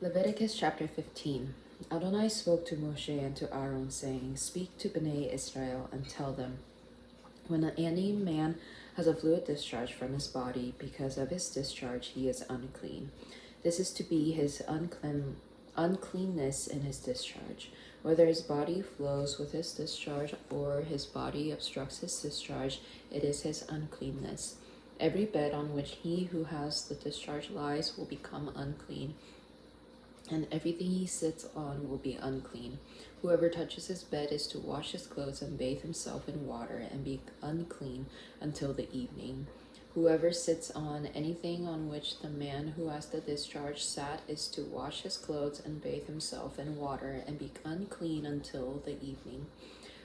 Leviticus chapter 15. Adonai spoke to Moshe and to Aaron, saying, Speak to Bnei Israel and tell them, when any man has a fluid discharge from his body, because of his discharge he is unclean. This is to be his uncleanness in his discharge. Whether his body flows with his discharge or his body obstructs his discharge, it is his uncleanness. Every bed on which he who has the discharge lies will become unclean, and everything he sits on will be unclean. Whoever touches his bed is to wash his clothes and bathe himself in water and be unclean until the evening. Whoever sits on anything on which the man who has the discharge sat is to wash his clothes and bathe himself in water and be unclean until the evening.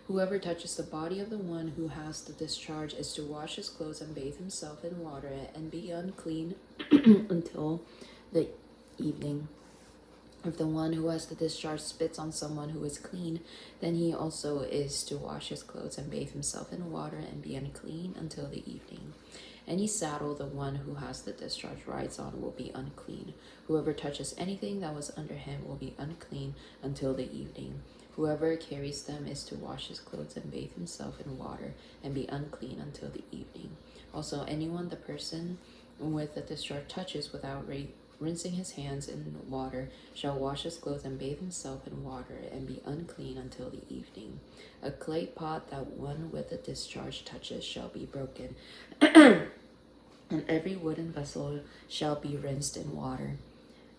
Whoever touches the body of the one who has the discharge is to wash his clothes and bathe himself in water and be unclean until the evening. If the one who has the discharge spits on someone who is clean, then he also is to wash his clothes and bathe himself in water and be unclean until the evening. Any saddle the one who has the discharge rides on will be unclean. Whoever touches anything that was under him will be unclean until the evening. Whoever carries them is to wash his clothes and bathe himself in water and be unclean until the evening. Also, anyone the person with the discharge touches without rinsing his hands in water shall wash his clothes and bathe himself in water and be unclean until the evening. A clay pot that one with a discharge touches shall be broken, and every wooden vessel shall be rinsed in water.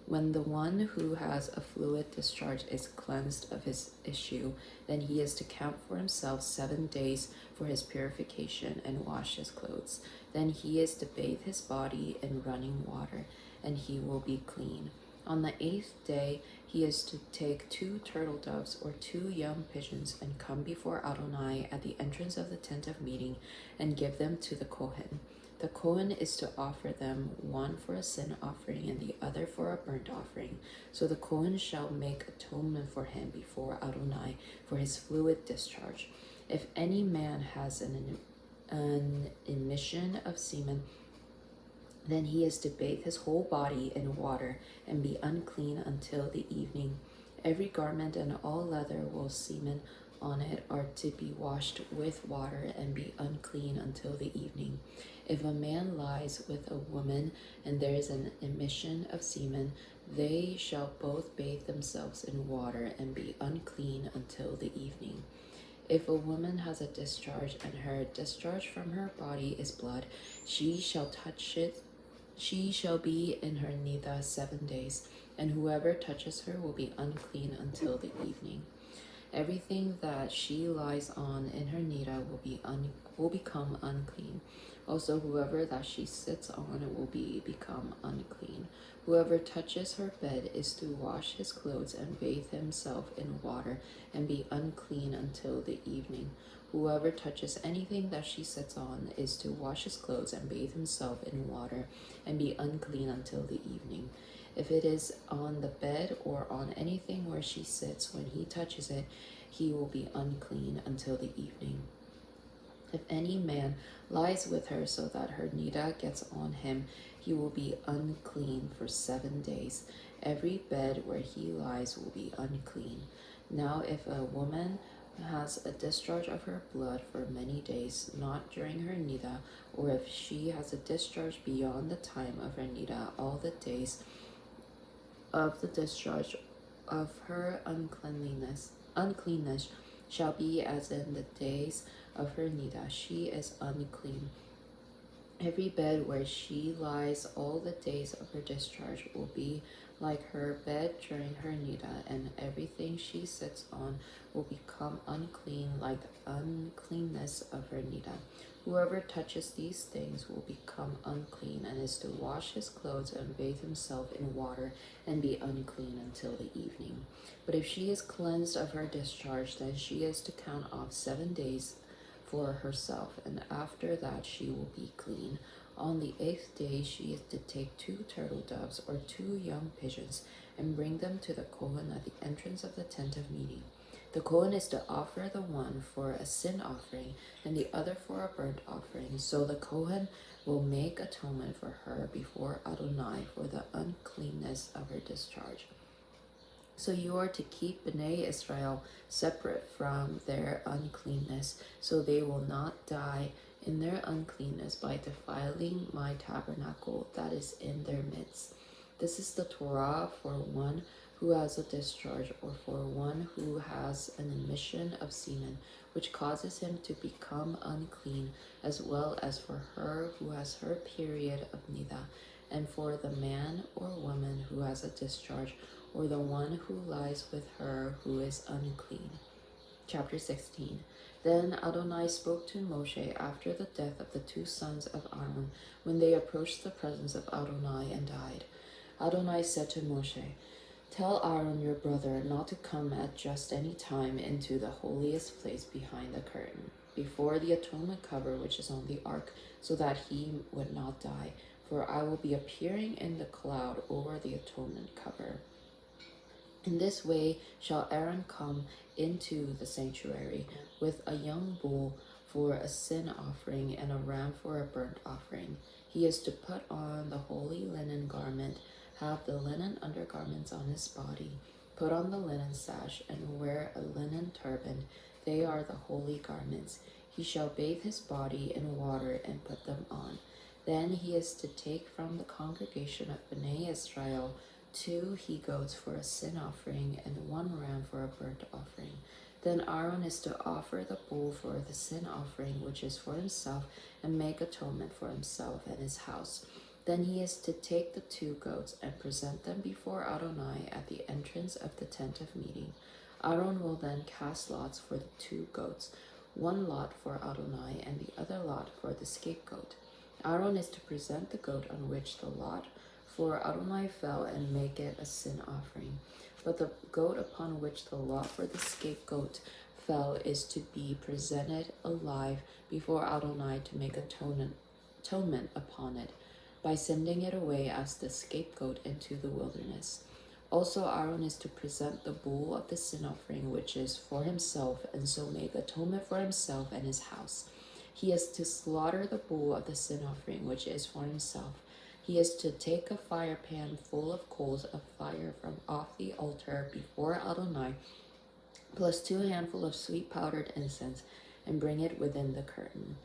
When the one who has a fluid discharge is cleansed of his issue, then he is to count for himself 7 days for his purification and wash his clothes. Then he is to bathe his body in running water, and he will be clean. On the 8th day, he is to take 2 turtle doves or 2 young pigeons and come before Adonai at the entrance of the tent of meeting and give them to the Kohen. The Kohen is to offer them, one for a sin offering and the other for a burnt offering. So the Kohen shall make atonement for him before Adonai for his fluid discharge. If any man has an emission of semen, then he is to bathe his whole body in water and be unclean until the evening. Every garment and all leather with semen on it are to be washed with water and be unclean until the evening. If a man lies with a woman and there is an emission of semen, they shall both bathe themselves in water and be unclean until the evening. If a woman has a discharge and her discharge from her body is blood, she shall touch it. She shall be in her nida 7 days, and whoever touches her will be unclean until the evening. Everything that she lies on in her nida will become unclean. Also, whoever that she sits on will become unclean. Whoever touches her bed is to wash his clothes and bathe himself in water and be unclean until the evening. Whoever touches anything that she sits on is to wash his clothes and bathe himself in water and be unclean until the evening. If it is on the bed or on anything where she sits, when he touches it, he will be unclean until the evening. If any man lies with her so that her nida gets on him, he will be unclean for 7 days. Every bed where he lies will be unclean. Now if a woman has a discharge of her blood for many days, not during her nida, or if she has a discharge beyond the time of her nida, all the days of the discharge of her uncleanness shall be as in the days of her nida. She is unclean. Every bed where she lies all the days of her discharge will be like her bed during her nida, and everything she sits on will become unclean like the uncleanness of her nida. Whoever touches these things will become unclean and is to wash his clothes and bathe himself in water and be unclean until the evening. But if she is cleansed of her discharge, then she is to count off 7 days for herself, and after that she will be clean. On the 8th day she is to take 2 turtle doves or 2 young pigeons and bring them to the Kohen at the entrance of the tent of meeting. The Kohen is to offer the one for a sin offering and the other for a burnt offering. So the Kohen will make atonement for her before Adonai for the uncleanness of her discharge. So you are to keep Bnei Israel separate from their uncleanness, so they will not die in their uncleanness by defiling my tabernacle that is in their midst. This is the Torah for one who has a discharge, or for one who has an emission of semen, which causes him to become unclean, as well as for her who has her period of nida, and for the man or woman who has a discharge, or the one who lies with her who is unclean. Chapter 16. Then Adonai spoke to Moshe after the death of the two sons of Aaron, when they approached the presence of Adonai and died. Adonai said to Moshe, "Tell Aaron your brother not to come at just any time into the holiest place behind the curtain, before the atonement cover which is on the ark, so that he would not die, for I will be appearing in the cloud over the atonement cover. In this way shall Aaron come into the sanctuary with a young bull for a sin offering and a ram for a burnt offering. He is to put on the holy linen garment, have the linen undergarments on his body, put on the linen sash, and wear a linen turban. They are the holy garments. He shall bathe his body in water and put them on. Then he is to take from the congregation of Bnei Israel 2 he-goats for a sin offering and 1 ram for a burnt offering. Then Aaron is to offer the bull for the sin offering, which is for himself, and make atonement for himself and his house. Then he is to take the 2 goats and present them before Adonai at the entrance of the tent of meeting. Aaron will then cast lots for the 2 goats, 1 lot for Adonai and the other lot for the scapegoat. Aaron is to present the goat on which the lot for Adonai fell and make it a sin offering. But the goat upon which the lot for the scapegoat fell is to be presented alive before Adonai to make atonement upon it, by sending it away as the scapegoat into the wilderness. Also Aaron is to present the bull of the sin offering, which is for himself, and so make atonement for himself and his house. He is to slaughter the bull of the sin offering, which is for himself. He is to take a fire pan full of coals of fire from off the altar before Adonai, plus 2 handfuls of sweet powdered incense, and bring it within the curtain.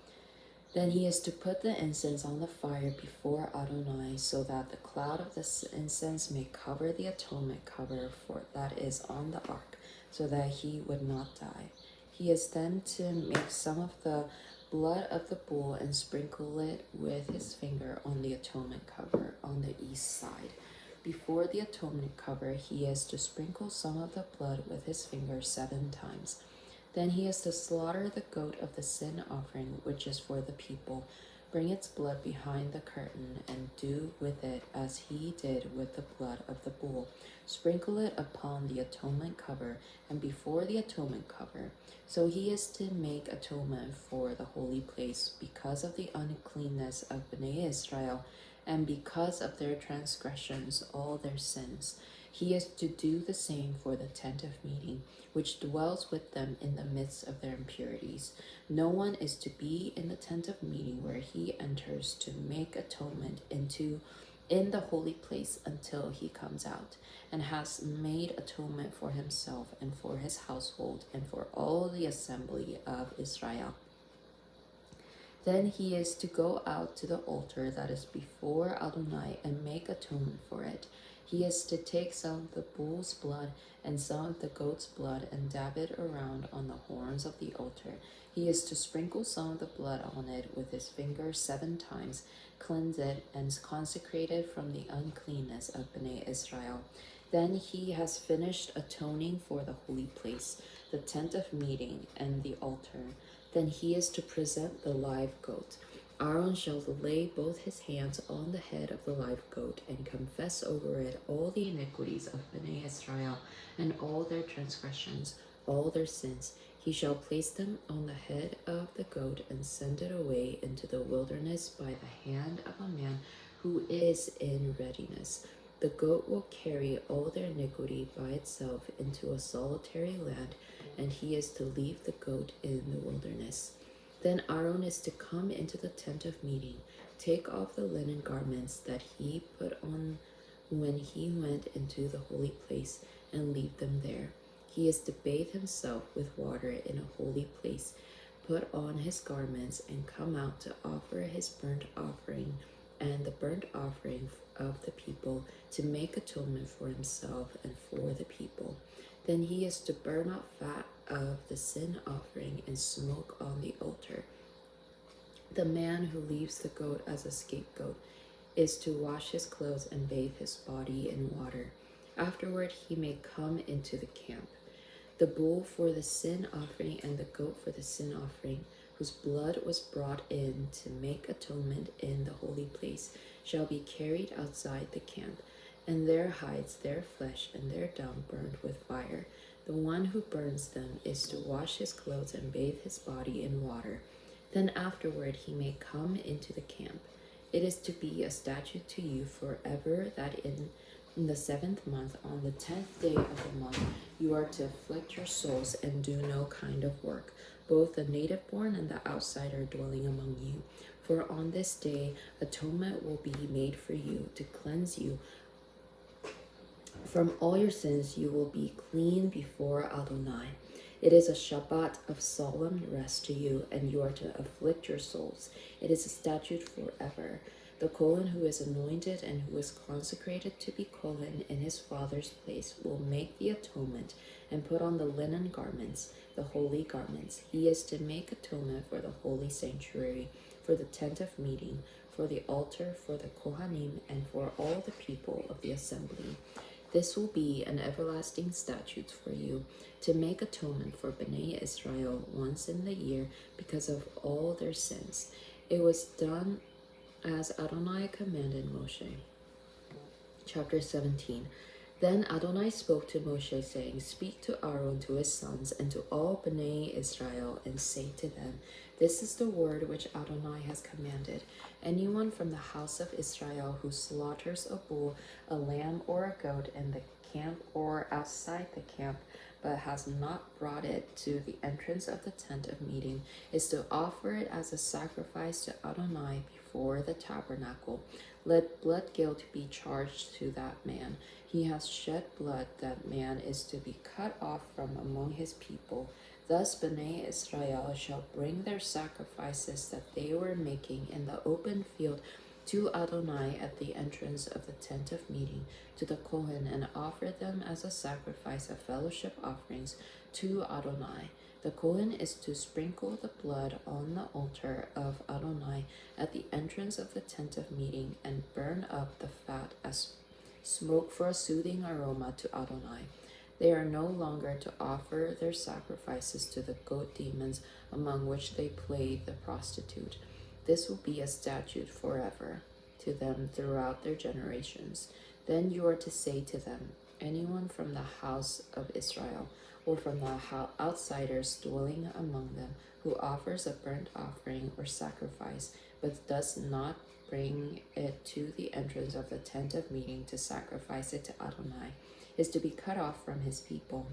Then he is to put the incense on the fire before Adonai, so that the cloud of the incense may cover the atonement cover for that is on the ark, so that he would not die. He is then to make some of the blood of the bull and sprinkle it with his finger on the atonement cover on the east side. Before the atonement cover, he is to sprinkle some of the blood with his finger 7 times. Then he is to slaughter the goat of the sin offering, which is for the people, bring its blood behind the curtain, and do with it as he did with the blood of the bull. Sprinkle it upon the atonement cover and before the atonement cover. So he is to make atonement for the holy place because of the uncleanness of Bnei Israel, and because of their transgressions, all their sins. He is to do the same for the tent of meeting, which dwells with them in the midst of their impurities. No one is to be in the tent of meeting where he enters to make atonement in the holy place until he comes out and has made atonement for himself and for his household and for all the assembly of Israel. Then he is to go out to the altar that is before Adonai and make atonement for it. He is to take some of the bull's blood and some of the goat's blood and dab it around on the horns of the altar. He is to sprinkle some of the blood on it with his finger 7 times, cleanse it, and consecrate it from the uncleanness of Bnei Israel. Then he has finished atoning for the holy place, the tent of meeting, and the altar. Then he is to present the live goat. Aaron shall lay both his hands on the head of the live goat and confess over it all the iniquities of Bnei Israel and all their transgressions, all their sins. He shall place them on the head of the goat and send it away into the wilderness by the hand of a man who is in readiness. The goat will carry all their iniquity by itself into a solitary land, and he is to leave the goat in the wilderness. Then Aaron is to come into the tent of meeting, take off the linen garments that he put on when he went into the holy place and leave them there. He is to bathe himself with water in a holy place, put on his garments, and come out to offer his burnt offering and the burnt offering of the people, to make atonement for himself and for the people. Then he is to burn up fat of the sin offering and smoke on the altar. The man who leaves the goat as a scapegoat is to wash his clothes and bathe his body in water. Afterward he may come into the camp. The bull for the sin offering and the goat for the sin offering, whose blood was brought in to make atonement in the holy place, shall be carried outside the camp, and their hides, their flesh, and their dung burned with fire. The one who burns them is to wash his clothes and bathe his body in water. Then afterward he may come into the camp. It is to be a statute to you forever that in the 7th month, on the 10th day of the month, you are to afflict your souls and do no kind of work, both the native born and the outsider dwelling among you. For on this day atonement will be made for you, to cleanse you from all your sins. You will be clean before Adonai. It is a Shabbat of solemn rest to you, and you are to afflict your souls. It is a statute forever. The Kohen who is anointed and who is consecrated to be Kohen in his father's place will make the atonement and put on the linen garments, the holy garments. He is to make atonement for the holy sanctuary, for the tent of meeting, for the altar, for the Kohanim, and for all the people of the assembly. This will be an everlasting statute for you, to make atonement for Bnei Israel once in the year because of all their sins. It was done as Adonai commanded Moshe. Chapter 17. Then Adonai spoke to Moshe, saying, Speak to Aaron, to his sons, and to all Bnei Israel, and say to them, This is the word which Adonai has commanded. Anyone from the house of Israel who slaughters a bull, a lamb, or a goat in the camp or outside the camp, but has not brought it to the entrance of the tent of meeting, is to offer it as a sacrifice to Adonai before the tabernacle. Let blood guilt be charged to that man. He has shed blood. That man is to be cut off from among his people. Thus Bnei Israel shall bring their sacrifices that they were making in the open field to Adonai at the entrance of the tent of meeting to the Kohen, and offer them as a sacrifice of fellowship offerings to Adonai. The Kohen is to sprinkle the blood on the altar of Adonai at the entrance of the tent of meeting, and burn up the fat as smoke for a soothing aroma to Adonai. They are no longer to offer their sacrifices to the goat demons among which they played the prostitute. This will be a statute forever to them throughout their generations. Then you are to say to them, Anyone from the house of Israel, or from the outsiders dwelling among them, who offers a burnt offering or sacrifice, but does not bring it to the entrance of the tent of meeting to sacrifice it to Adonai, is to be cut off from his people.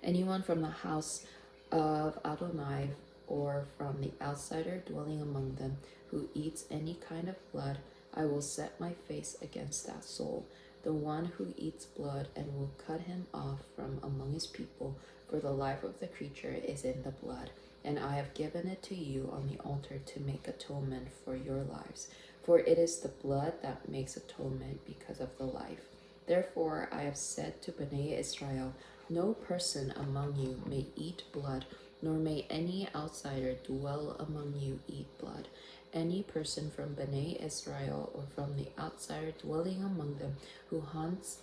Anyone from the house of Adonai, or from the outsider dwelling among them, who eats any kind of blood, I will set my face against that soul, the one who eats blood, and will cut him off from among his people, for the life of the creature is in the blood, and I have given it to you on the altar to make atonement for your lives. For it is the blood that makes atonement because of the life. Therefore I have said to Bnei Israel, No person among you may eat blood, nor may any outsider dwell among you eat blood. Any person from Bnei Israel, or from the outsider dwelling among them, who hunts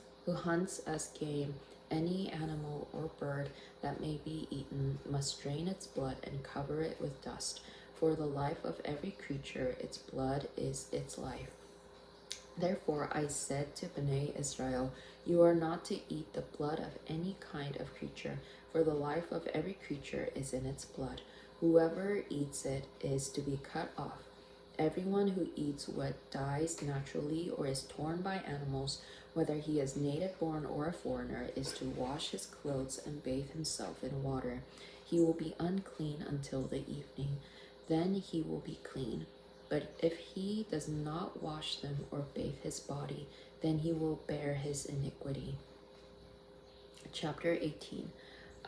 as game any animal or bird that may be eaten, must drain its blood and cover it with dust. For the life of every creature, its blood is its life. Therefore I said to Bnei Israel, You are not to eat the blood of any kind of creature, for the life of every creature is in its blood. Whoever eats it is to be cut off. Everyone who eats what dies naturally or is torn by animals, whether he is native born or a foreigner, is to wash his clothes and bathe himself in water. He will be unclean until the evening. Then he will be clean. But if he does not wash them or bathe his body, then he will bear his iniquity. Chapter 18.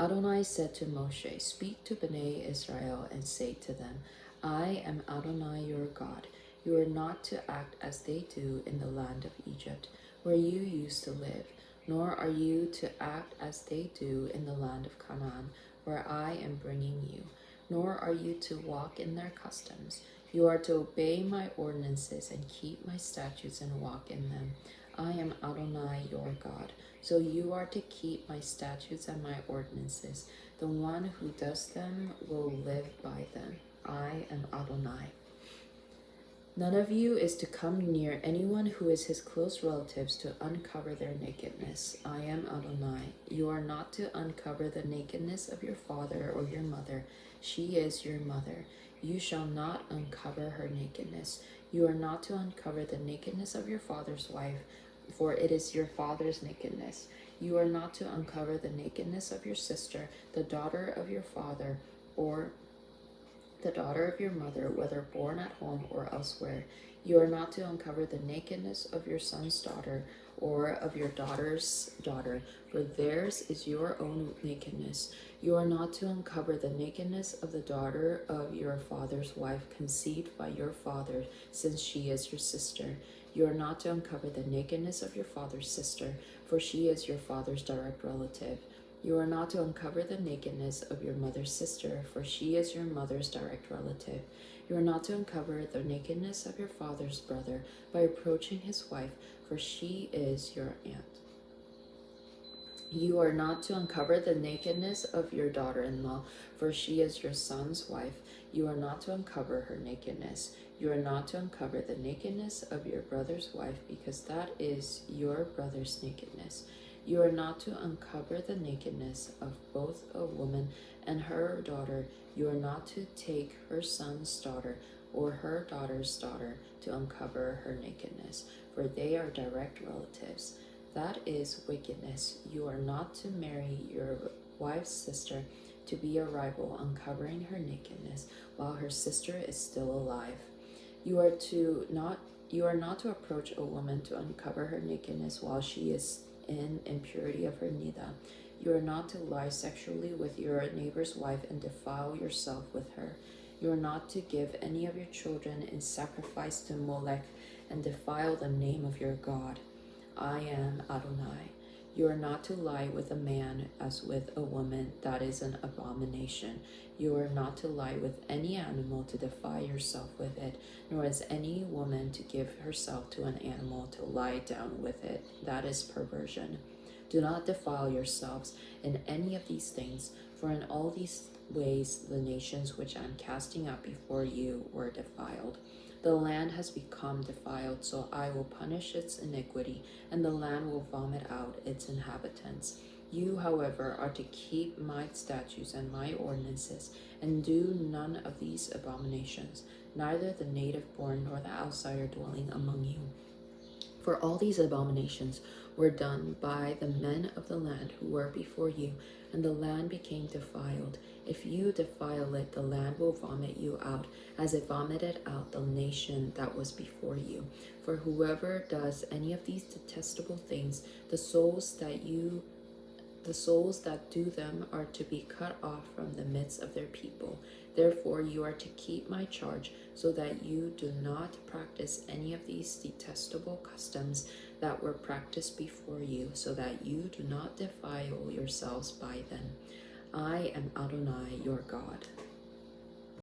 Adonai said to Moshe, Speak to Bnei Israel and say to them, I am Adonai your God. You are not to act as they do in the land of Egypt, where you used to live, nor are you to act as they do in the land of Canaan, where I am bringing you, nor are you to walk in their customs. You are to obey my ordinances and keep my statutes and walk in them. I am Adonai your God. So you are to keep my statutes and my ordinances. The one who does them will live by them. I am Adonai. None of you is to come near anyone who is his close relatives to uncover their nakedness. I am Adonai. You are not to uncover the nakedness of your father or your mother. She is your mother. You shall not uncover her nakedness. You are not to uncover the nakedness of your father's wife, for it is your father's nakedness. You are not to uncover the nakedness of your sister, the daughter of your father, or the daughter of your mother, whether born at home or elsewhere. You are not to uncover the nakedness of your son's daughter or of your daughter's daughter, for theirs is your own nakedness. You are not to uncover the nakedness of the daughter of your father's wife conceived by your father, since she is your sister. You are not to uncover the nakedness of your father's sister, for she is your father's direct relative. You are not to uncover the nakedness of your mother's sister, for she is your mother's direct relative. You are not to uncover the nakedness of your father's brother by approaching his wife, for she is your aunt. You are not to uncover the nakedness of your daughter-in-law, for she is your son's wife. You are not to uncover her nakedness. You are not to uncover the nakedness of your brother's wife, because that is your brother's nakedness. You are not to uncover the nakedness of both a woman and her daughter. You are not to take her son's daughter or her daughter's daughter to uncover her nakedness, for they are direct relatives. That is wickedness. You are not to marry your wife's sister to be a rival, uncovering her nakedness while her sister is still alive. You are not to approach a woman to uncover her nakedness while she is in impurity of her nida. You are not to lie sexually with your neighbor's wife and defile yourself with her. You are not to give any of your children in sacrifice to Molech and defile the name of your God. I am Adonai. You are not to lie with a man as with a woman. That is an abomination. You are not to lie with any animal to defile yourself with it, nor is any woman to give herself to an animal to lie down with it. That is perversion. Do not defile yourselves in any of these things, for in all these ways the nations which I am casting out before you were defiled. The land has become defiled, so I will punish its iniquity, and the land will vomit out its inhabitants. You, however, are to keep my statutes and my ordinances, and do none of these abominations, neither the native born nor the outsider dwelling among you. For all these abominations were done by the men of the land who were before you, and the land became defiled. If you defile it, the land will vomit you out, as it vomited out the nation that was before you. For whoever does any of these detestable things, the souls that do them are to be cut off from the midst of their people. Therefore you are to keep my charge, so that you do not practice any of these detestable customs that were practiced before you, so that you do not defile yourselves by them. I am Adonai your God.